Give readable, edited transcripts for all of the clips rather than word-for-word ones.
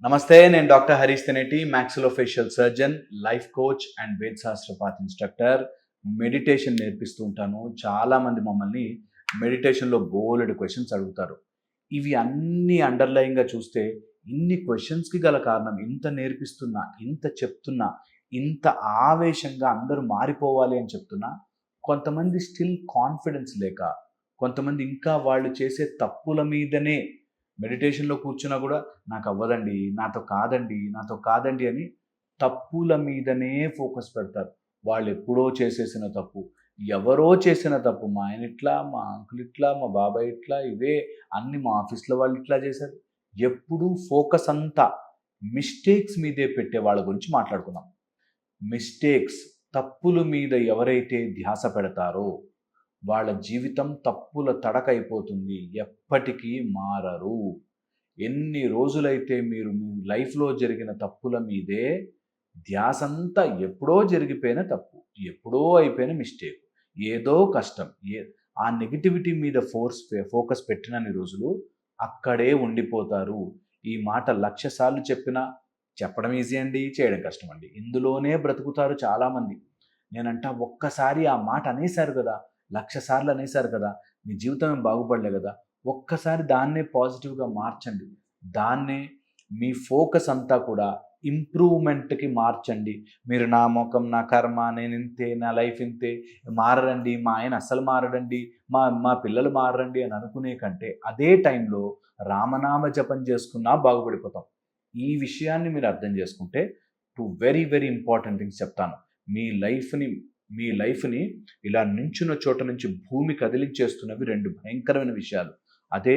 నమస్తే, నేను doctor Harish Teneti, maxillofacial surgeon, life coach and వేద శాస్త్రపాత్ ఇన్స్ట్రక్టర్. మెడిటేషన్ నేర్పిస్తూ ఉంటాను. చాలామంది మమ్మల్ని మెడిటేషన్లో బోలెడు క్వశ్చన్స్ అడుగుతారు. ఇవి అన్నీ అండర్లైన్గా చూస్తే ఇన్ని క్వశ్చన్స్కి గల కారణం ఇంత నేర్పిస్తున్నా, ఇంత చెప్తున్నా, ఇంత ఆవేశంగా అందరూ మారిపోవాలి అని చెప్తున్నా, కొంతమంది స్టిల్ కాన్ఫిడెన్స్ లేక, కొంతమంది ఇంకా వాళ్ళు చేసే తప్పుల మీదనే మెడిటేషన్లో కూర్చున్నా కూడా నాకు అవ్వదండి, నాతో కాదండి అని తప్పుల మీదనే ఫోకస్ పెడతారు. వాళ్ళు ఎప్పుడో చేసేసిన తప్పు, ఎవరో చేసిన తప్పు, మా ఆయన ఇట్లా, మా అంకుల్ ఇట్లా, మా బాబాయ్ ఇట్లా, ఇవే అన్ని మా ఆఫీస్లో వాళ్ళు ఇట్లా చేశారు. ఎప్పుడూ ఫోకస్ అంతా మిస్టేక్స్ మీదే పెట్టే వాళ్ళ గురించి మాట్లాడుకుందాం. మిస్టేక్స్, తప్పుల మీద ఎవరైతే ధ్యాస పెడతారో వాళ్ళ జీవితం తప్పుల తడకైపోతుంది, ఎప్పటికీ మారరు. ఎన్ని రోజులైతే మీరు మీ లైఫ్లో జరిగిన తప్పుల మీదే ధ్యాసంతా, ఎప్పుడో జరిగిపోయిన తప్పు, ఎప్పుడో అయిపోయిన మిస్టేక్, ఏదో కష్టం, ఆ నెగిటివిటీ మీద ఫోకస్ పెట్టినన్ని రోజులు అక్కడే ఉండిపోతారు. ఈ మాట 1,00,000 సార్లు చెప్పినా చెప్పడం ఈజీ అండి, చేయడం కష్టం అండి. ఇందులోనే బ్రతుకుతారు చాలామంది. నేనంటా, ఒక్కసారి ఆ మాట అనేశారు కదా, 1,00,000 సార్లు అనేశారు కదా, మీ జీవితం ఏం బాగుపడలే కదా, ఒక్కసారి దాన్నే పాజిటివ్గా మార్చండి. దాన్నే మీ ఫోకస్ అంతా కూడా ఇంప్రూవ్మెంట్కి మార్చండి. మీరు నా ముఖం, నా కర్మ, నేను ఇంతే, నా లైఫ్ ఇంతే, మారరండి, మా ఆయన అస్సలు మారడండి, మా మా పిల్లలు మారరండి అని అనుకునే కంటే అదే టైంలో రామనామ జపం చేసుకున్నా బాగుపడిపోతాం. ఈ విషయాన్ని మీరు అర్థం చేసుకుంటే వెరీ వెరీ ఇంపార్టెంట్ థింగ్స్ చెప్తాను. మీ లైఫ్ని ఇలా నించున్న చోట నుంచి భూమి కదిలించేస్తున్నవి 2 భయంకరమైన విషయాలు. అదే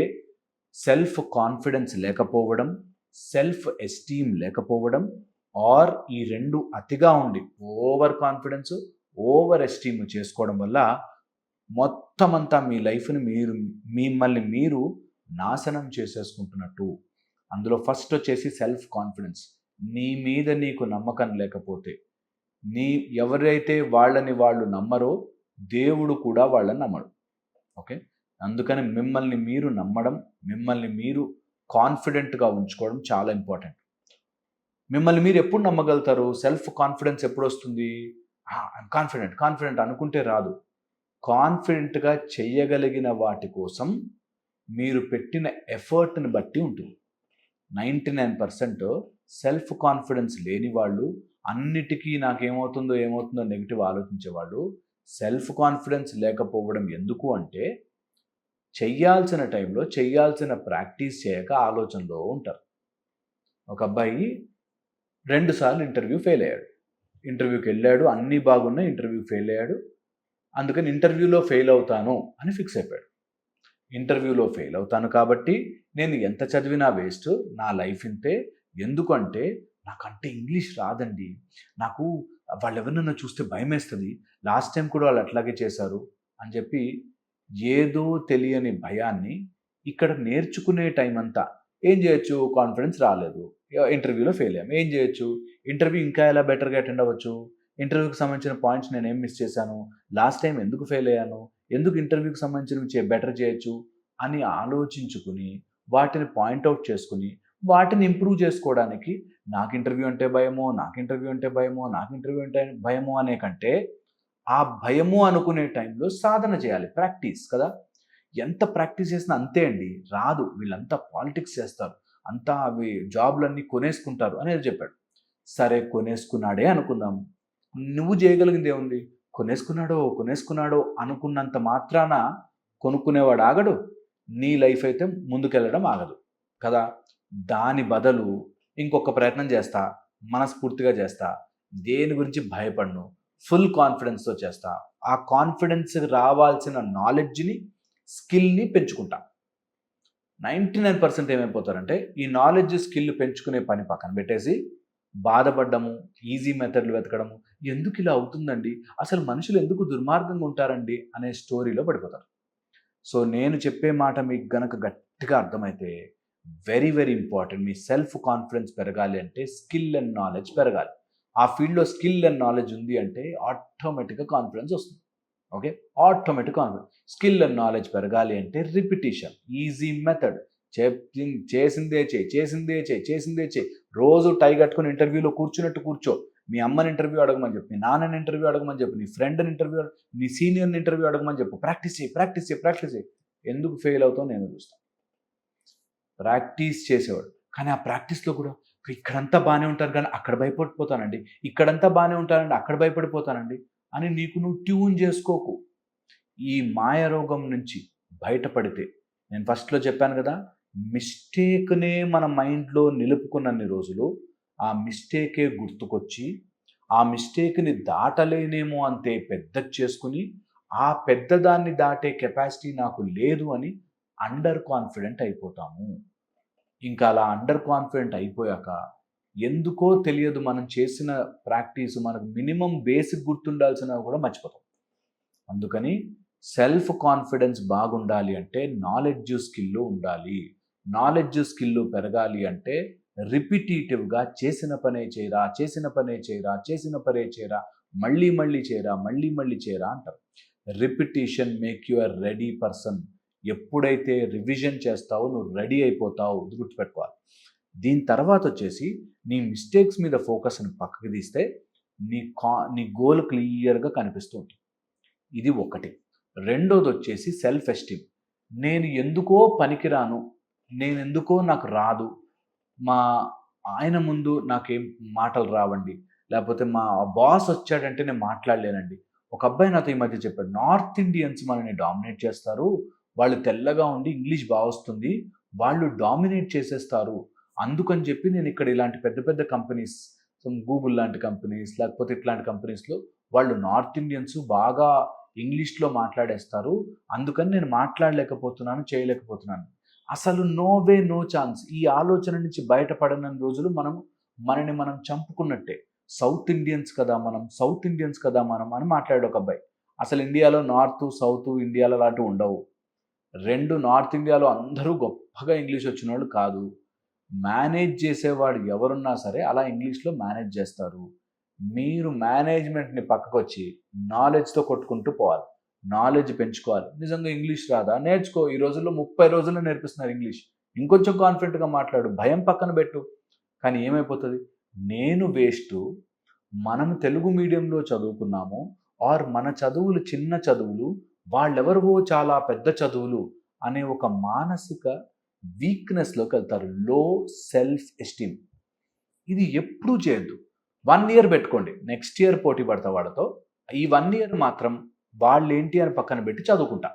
సెల్ఫ్ కాన్ఫిడెన్స్ లేకపోవడం, సెల్ఫ్ ఎస్టీమ్ లేకపోవడం, ఆర్ ఈ 2 అతిగా ఉండి ఓవర్ కాన్ఫిడెన్స్, ఓవర్ ఎస్టీమ్ చేసుకోవడం వల్ల మొత్తం అంతా మీ లైఫ్ని మిమ్మల్ని మీరు నాశనం చేసేసుకుంటున్నట్టు. అందులో ఫస్ట్ వచ్చేసి సెల్ఫ్ కాన్ఫిడెన్స్. నీ మీద నీకు నమ్మకం లేకపోతే, ఎవరైతే వాళ్ళని వాళ్ళు నమ్మరో దేవుడు కూడా వాళ్ళని నమ్మడు. ఓకే, అందుకని మిమ్మల్ని మీరు నమ్మడం, మిమ్మల్ని మీరు కాన్ఫిడెంట్గా ఉంచుకోవడం చాలా ఇంపార్టెంట్. మిమ్మల్ని మీరు ఎప్పుడు నమ్మగలుగుతారు? సెల్ఫ్ కాన్ఫిడెన్స్ ఎప్పుడు వస్తుంది? కాన్ఫిడెంట్ అనుకుంటే రాదు. కాన్ఫిడెంట్గా చేయగలిగిన వాటి కోసం మీరు పెట్టిన ఎఫర్ట్ని బట్టి ఉంటుంది. 99% సెల్ఫ్ కాన్ఫిడెన్స్ లేని వాళ్ళు, అన్నిటికీ నాకేమవుతుందో నెగిటివ్ ఆలోచించేవాళ్ళు, సెల్ఫ్ కాన్ఫిడెన్స్ లేకపోవడం ఎందుకు అంటే, చెయ్యాల్సిన టైంలో చెయ్యాల్సిన ప్రాక్టీస్ చేయక ఆలోచనలో ఉంటారు. ఒక అబ్బాయి 2 సార్లు ఇంటర్వ్యూ ఫెయిల్ అయ్యాడు. ఇంటర్వ్యూకి వెళ్ళాడు, అన్నీ బాగున్నాయి, ఇంటర్వ్యూ ఫెయిల్ అయ్యాడు. అందుకని ఇంటర్వ్యూలో ఫెయిల్ అవుతాను అని ఫిక్స్ అయిపోయాడు. ఇంటర్వ్యూలో ఫెయిల్ అవుతాను కాబట్టి నేను ఎంత చదివినా వేస్ట్, నా లైఫ్ ఇంతే. ఎందుకంటే నాకంటే ఇంగ్లీష్ రాదండి, నాకు వాళ్ళు ఎవరినైనా చూస్తే భయం వేస్తుంది, లాస్ట్ టైం కూడా వాళ్ళు అట్లాగే చేశారు అని చెప్పి ఏదో తెలియని భయాన్ని ఇక్కడ నేర్చుకునే టైం అంతా ఏం చేయొచ్చు? కాన్ఫిడెన్స్ రాలేదు, ఇంటర్వ్యూలో ఫెయిల్ అయ్యాము, ఏం చేయొచ్చు? ఇంటర్వ్యూ ఇంకా ఎలా బెటర్గా అటెండ్ అవ్వచ్చు? ఇంటర్వ్యూకి సంబంధించిన పాయింట్స్ నేను ఏం మిస్ చేశాను? లాస్ట్ టైం ఎందుకు ఫెయిల్ అయ్యాను? ఎందుకు ఇంటర్వ్యూకి సంబంధించినవి బెటర్ చేయొచ్చు అని ఆలోచించుకుని, వాటిని పాయింట్అవుట్ చేసుకుని, వాటిని ఇంప్రూవ్ చేసుకోవడానికి నాకు ఇంటర్వ్యూ అంటే భయమో అనే కంటే, ఆ భయము అనుకునే టైంలో సాధన చేయాలి, ప్రాక్టీస్ కదా. ఎంత ప్రాక్టీస్ చేసినా అంతే అండి, రాదు. వీళ్ళంతా పాలిటిక్స్ చేస్తారు, అంతా అవి జాబ్లన్నీ కొనేసుకుంటారు అనేది చెప్పాడు. సరే, కొనేసుకున్నాడే అనుకుందాం. నువ్వు చేయగలిగింది ఏముంది? కొనేసుకున్నాడో అనుకున్నంత మాత్రాన కొనుక్కునేవాడు ఆగడు, నీ లైఫ్ అయితే ముందుకెళ్ళడం ఆగదు కదా. దాని బదులు ఇంకొక ప్రయత్నం చేస్తా, మనస్ఫూర్తిగా చేస్తా, దేని గురించి భయపడను, ఫుల్ కాన్ఫిడెన్స్తో చేస్తా. ఆ కాన్ఫిడెన్స్ రావాల్సిన నాలెడ్జ్ని, స్కిల్ని పెంచుకుంటా. 99% ఏమైపోతారంటే, ఈ నాలెడ్జ్ స్కిల్ పెంచుకునే పని పక్కన పెట్టేసి బాధపడ్డము, ఈజీ మెథడ్లు వెతకడము, ఎందుకు ఇలా అవుతుందండి, అసలు మనుషులు ఎందుకు దుర్మార్గంగా ఉంటారండి అనే స్టోరీలో పడిపోతారు. సో నేను చెప్పే మాట మీకు గనక గట్టిగా అర్థమైతే, వెరీ వెరీ ఇంపార్టెంట్. మీ సెల్ఫ్ కాన్ఫిడెన్స్ పెరగాలి అంటే స్కిల్ అండ్ నాలెడ్జ్ పెరగాలి. ఆ ఫీల్డ్లో స్కిల్ అండ్ నాలెడ్జ్ ఉంది అంటే ఆటోమేటిక్గా కాన్ఫిడెన్స్ వస్తుంది. Okay, automatic confidence. Skill and knowledge పెరగాలి అంటే రిపిటీషన్, ఈజీ మెథడ్, చేసిందే చేయి, చేసిందే చేయి, చేసిందే చేయి. రోజు టై కట్టుకుని ఇంటర్వ్యూలో కూర్చున్నట్టు కూర్చో. మీ అమ్మని ఇంటర్వ్యూ అడగమని చెప్పు, మీ నాన్నని ఇంటర్వ్యూ అడగమని చెప్పు, నీ ఫ్రెండ్ని ఇంటర్వ్యూ, నీ సీనియర్ని ఇంటర్వ్యూ అడగమని చెప్పు. ప్రాక్టీస్ చేయి, ప్రాక్టీస్ చేయి, ప్రాక్టీస్ చేయి. ఎందుకు ఫెయిల్ అవుతావు నేను చూస్తాను. ప్రాక్టీస్ చేసేవాడు. కానీ ఆ ప్రాక్టీస్లో కూడా ఇక్కడంతా బాగానే ఉంటాను కానీ అక్కడ భయపడిపోతానండి, ఇక్కడంతా బాగానే ఉంటానండి అక్కడ భయపడిపోతానండి అని నీకు నువ్వు ట్యూన్ చేసుకోకు. ఈ మాయ రోగం నుంచి బయటపడితే, నేను ఫస్ట్లో చెప్పాను కదా, మిస్టేక్నే మన మైండ్లో నిలుపుకున్నన్ని రోజులు ఆ మిస్టేకే గుర్తుకొచ్చి ఆ మిస్టేక్ని దాటలేనేమో అంతే పెద్దది చేసుకుని ఆ పెద్దదాన్ని దాటే కెపాసిటీ నాకు లేదు అని అండర్ కాన్ఫిడెంట్ అయిపోతాము. ఇంకా అలా అండర్ కాన్ఫిడెంట్ అయిపోయాక ఎందుకో తెలియదు మనం చేసిన ప్రాక్టీస్ మనకు మినిమం బేసిక్ గుర్తుండాల్సినవి కూడా మర్చిపోతాం. అందుకని సెల్ఫ్ కాన్ఫిడెన్స్ బాగుండాలి అంటే నాలెడ్జ్ స్కిల్ ఉండాలి. నాలెడ్జ్ స్కిల్ పెరగాలి అంటే రిపిటేటివ్గా చేసిన పనే చేయరా, చేసిన పనే చేయరా, చేసిన పనే చేయరా, మళ్ళీ మళ్ళీ చేయరా, మళ్ళీ మళ్ళీ చేయరా అంటారు. Repetition make you a ready person. ఎప్పుడైతే రివిజన్ చేస్తావో నువ్వు రెడీ అయిపోతావు, ఇది గుర్తుపెట్టుకోవాలి. దీని తర్వాత వచ్చేసి నీ మిస్టేక్స్ మీద ఫోకస్ని పక్కకి తీస్తే నీ గోల్ క్లియర్గా కనిపిస్తూ ఉంటుంది. ఇది ఒకటి. రెండోది వచ్చేసి సెల్ఫ్ ఎస్టీమ్. నేను ఎందుకో పనికిరాను, నేను ఎందుకో నాకు రాదు, మా ఆయన ముందు నాకేం మాటలు రావండి, లేకపోతే మా బాస్ వచ్చాడంటే నేను మాట్లాడలేనండి. ఒక అబ్బాయి నాతో ఈ మధ్య చెప్పాడు, నార్త్ ఇండియన్స్ మనల్ని డామినేట్ చేస్తారు, వాళ్ళు తెల్లగా ఉండి ఇంగ్లీష్ బాగా వస్తుంది, వాళ్ళు డామినేట్ చేసేస్తారు, అందుకని చెప్పి నేను ఇక్కడ ఇలాంటి పెద్ద పెద్ద కంపెనీస్, గూగుల్ లాంటి కంపెనీస్ లేకపోతే ఇట్లాంటి కంపెనీస్లో వాళ్ళు నార్త్ ఇండియన్స్ బాగా ఇంగ్లీష్లో మాట్లాడేస్తారు, అందుకని నేను మాట్లాడలేకపోతున్నాను, చేయలేకపోతున్నాను. అసలు నో వే నో ఛాన్స్. ఈ ఆలోచన నుంచి బయటపడని రోజులు మనని మనం చంపుకున్నట్టే. సౌత్ ఇండియన్స్ కదా మనం, సౌత్ ఇండియన్స్ కదా మనం అని మాట్లాడే ఒక అబ్బాయి. అసలు ఇండియాలో నార్త్ సౌత్ ఇండియాలో లాంటివి ఉండవు. రెండు, నార్త్ ఇండియాలో అందరూ గొప్పగా ఇంగ్లీష్ వచ్చిన వాళ్ళు కాదు. మేనేజ్ చేసేవాడు ఎవరున్నా సరే అలా ఇంగ్లీష్లో మేనేజ్ చేస్తారు. మీరు మేనేజ్మెంట్ని పక్కకు వచ్చి నాలెడ్జ్తో కొట్టుకుంటూ పోవాలి, నాలెడ్జ్ పెంచుకోవాలి. నిజంగా ఇంగ్లీష్ రాదా, నేర్చుకో. ఈ రోజుల్లో 30 రోజుల్లో నేర్పిస్తున్నారు ఇంగ్లీష్. ఇంకొంచెం కాన్ఫిడెంట్గా మాట్లాడు, భయం పక్కన పెట్టు. కానీ ఏమైపోతుంది, నేను వేస్ట్, మనం తెలుగు మీడియంలో చదువుకున్నాము, ఆర్ మన చదువులు చిన్న చదువులు, వాళ్ళెవరివో చాలా పెద్ద చదువులు అనే ఒక మానసిక వీక్నెస్లోకి వెళ్తారు. లో సెల్ఫ్ ఎస్టీమ్. ఇది ఎప్పుడూ చేయొద్దు. 1 ఇయర్ పెట్టుకోండి, నెక్స్ట్ ఇయర్ పోటీ పడతా వాళ్ళతో. ఈ 1 ఇయర్ మాత్రం వాళ్ళు ఏంటి అని పక్కన పెట్టి చదువుకుంటా,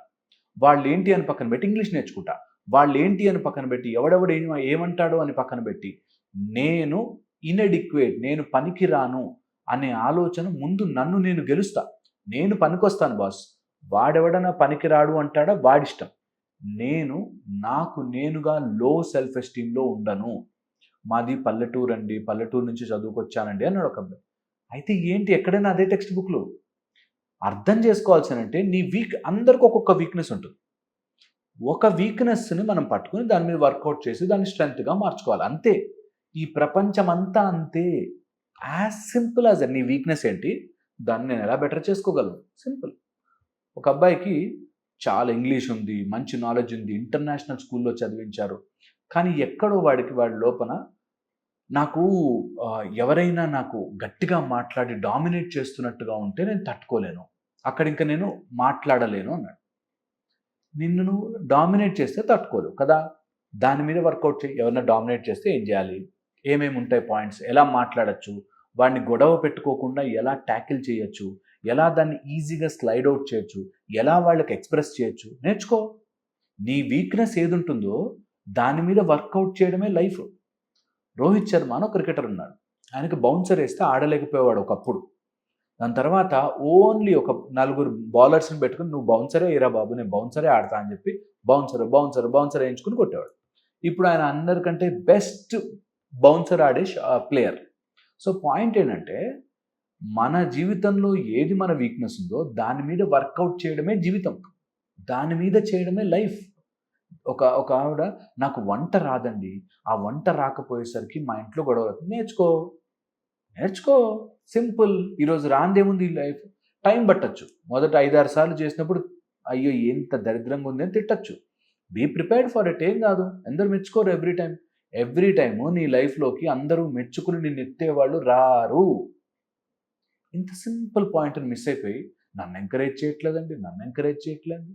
వాళ్ళు ఏంటి అని పక్కన పెట్టి ఇంగ్లీష్ నేర్చుకుంటా, వాళ్ళు ఏంటి అని పక్కన పెట్టి ఎవడెవడు ఏమంటాడో అని పక్కన పెట్టి నేను ఇన్ఎడిక్వేట్, నేను పనికిరాను అనే ఆలోచన ముందు నన్ను నేను గెలుస్తా. నేను పనికొస్తాను బాస్, వాడెవడన్నా పనికిరాడు అంటాడా వాడిష్టం. నేను నాకు నేనుగా లో సెల్ఫ్ ఎస్టీమ్లో ఉండను. మాది పల్లెటూరు అండి, పల్లెటూరు నుంచి చదువుకొచ్చానండి అన్నాడు ఒక అబ్బాయి. అయితే ఏంటి, ఎక్కడైనా అదే టెక్స్ట్ బుక్లో అర్థం చేసుకోవాల్సినంటే నీ అందరికి ఒక్కొక్క వీక్నెస్ ఉంటుంది. ఒక వీక్నెస్ని మనం పట్టుకుని దాని మీద వర్కౌట్ చేసి దాన్ని స్ట్రెంగ్త్గా మార్చుకోవాలి, అంతే. ఈ ప్రపంచం అంతా అంతే. యాజ్ సింపుల్ యాజ్ నీ వీక్నెస్ ఏంటి, దాన్ని నేను ఎలా బెటర్ చేసుకోగలను, సింపుల్. ఒక అబ్బాయికి చాలా ఇంగ్లీష్ ఉంది, మంచి నాలెడ్జ్ ఉంది, ఇంటర్నేషనల్ స్కూల్లో చదివించారు, కానీ ఎక్కడో వాడి లోపల నాకు ఎవరైనా నాకు గట్టిగా మాట్లాడి డామినేట్ చేస్తున్నట్టుగా ఉంటే నేను తట్టుకోలేను, అక్కడ ఇంకా నేను మాట్లాడలేను అన్నాడు. నిన్ను నువ్వు డామినేట్ చేస్తే తట్టుకోలేవు కదా, దాని మీద వర్కౌట్ చేయి. ఎవరైనా డామినేట్ చేస్తే ఏం చేయాలి, ఏమేమి ఉంటాయి పాయింట్స్, ఎలా మాట్లాడచ్చు, వాడిని గొడవ పెట్టుకోకుండా ఎలా ట్యాకిల్ చేయొచ్చు, ఎలా దాన్ని ఈజీగా స్లైడ్ అవుట్ చేయొచ్చు, ఎలా వాళ్ళకి ఎక్స్ప్రెస్ చేయొచ్చు, నేర్చుకో. నీ వీక్నెస్ ఏది ఉంటుందో దాని మీద వర్కౌట్ చేయడమే లైఫ్. రోహిత్ శర్మ అని ఒక క్రికెటర్ ఉన్నాడు, ఆయనకి బౌన్సర్ వేస్తే ఆడలేకపోయేవాడు ఒకప్పుడు. దాని తర్వాత ఓన్లీ ఒక 4 బౌలర్స్ని పెట్టుకుని నువ్వు బౌన్సరే ఇరా బాబు, నేను బౌన్సరే ఆడతా అని చెప్పి బౌన్సర్ వేయించుకుని కొట్టేవాడు. ఇప్పుడు ఆయన అందరికంటే బెస్ట్ బౌన్సర్ ఆడే ప్లేయర్. సో పాయింట్ ఏంటంటే మన జీవితంలో ఏది మన వీక్నెస్ ఉందో దాని మీద వర్కౌట్ చేయడమే జీవితం, దాని మీద చేయడమే లైఫ్. ఒక ఆవిడ, నాకు వంట రాదండి, ఆ వంట రాకపోయేసరికి మా ఇంట్లో గొడవ. నేర్చుకో, సింపుల్. ఈరోజు రాందేముంది, లైఫ్ టైం పట్టచ్చు. మొదట 5-6 సార్లు చేసినప్పుడు అయ్యో ఎంత దరిద్రంగా ఉంది అని తిట్టచ్చు. Be prepared for it. ఏం కాదు, అందరు మెచ్చుకోరు ఎవ్రీ టైము నీ లైఫ్లోకి అందరూ మెచ్చుకుని నిన్ను ఎత్తేవాళ్ళు రారు. ఇంత సింపుల్ పాయింట్ని మిస్ అయిపోయి నన్ను ఎంకరేజ్ చేయట్లేదు,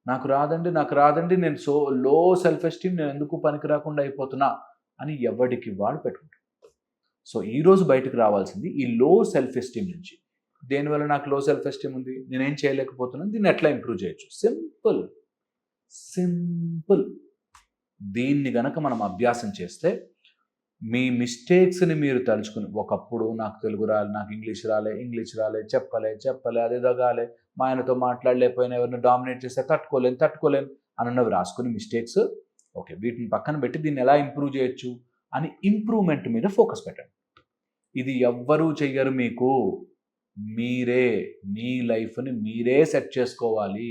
నాకు రాదండి, నేను లో సెల్ఫ్ ఎస్టీమ్, నేను ఎందుకు పనికి రాకుండా అయిపోతున్నా అని ఎవడికి వాడు పెట్టుకుంటాడు. సో ఈరోజు బయటకు రావాల్సింది ఈ లో సెల్ఫ్ ఎస్టీమ్ నుంచి. దేనివల్ల నాకు లో సెల్ఫ్ ఎస్టీమ్ ఉంది, నేనేం చేయలేకపోతున్నాను, దీన్ని ఎట్లా ఇంప్రూవ్ చేయొచ్చు? సింపుల్. దీన్ని గనక మనం అభ్యాసం చేస్తే మీ మిస్టేక్స్ని మీరు తలుచుకుని, ఒకప్పుడు నాకు తెలుగు రాలే, నాకు ఇంగ్లీష్ రాలే, చెప్పలే అదేదో కాలే, మా ఆయనతో మాట్లాడలేకపోయినా, ఎవరిని డామినేట్ చేస్తే తట్టుకోలేను అన్నవి రాసుకుని మిస్టేక్స్, ఓకే వీటిని పక్కన పెట్టి దీన్ని ఎలా ఇంప్రూవ్ చేయొచ్చు అని ఇంప్రూవ్మెంట్ మీద ఫోకస్ పెట్టండి. ఇది ఎవ్వరూ చెయ్యరు మీకు, మీరే మీ లైఫ్ని మీరే సెట్ చేసుకోవాలి.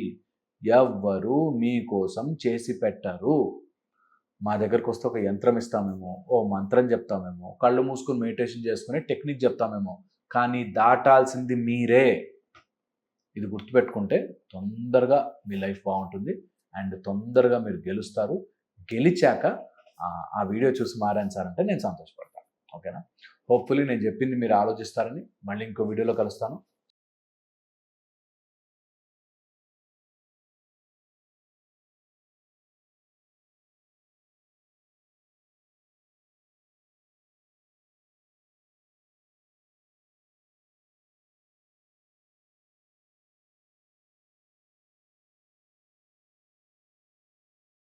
ఎవ్వరూ మీకోసం చేసి పెట్టరు. మా దగ్గరకు వస్తే ఒక యంత్రం ఇస్తామేమో, ఓ మంత్రం చెప్తామేమో, కళ్ళు మూసుకుని మెడిటేషన్ చేసుకుని టెక్నిక్ చెప్తామేమో, కానీ దాటాల్సింది మీరే. ఇది గుర్తుపెట్టుకుంటే తొందరగా మీ లైఫ్ బాగుంటుంది అండ్ తొందరగా మీరు గెలుస్తారు. గెలిచాక ఆ వీడియో చూసి మారాను సార్ అంటే నేను సంతోషపడతాను. ఓకేనా? హోప్ఫుల్లీ నేను చెప్పింది మీరు ఆలోచిస్తారని. మళ్ళీ ఇంకో వీడియోలో కలుస్తాను.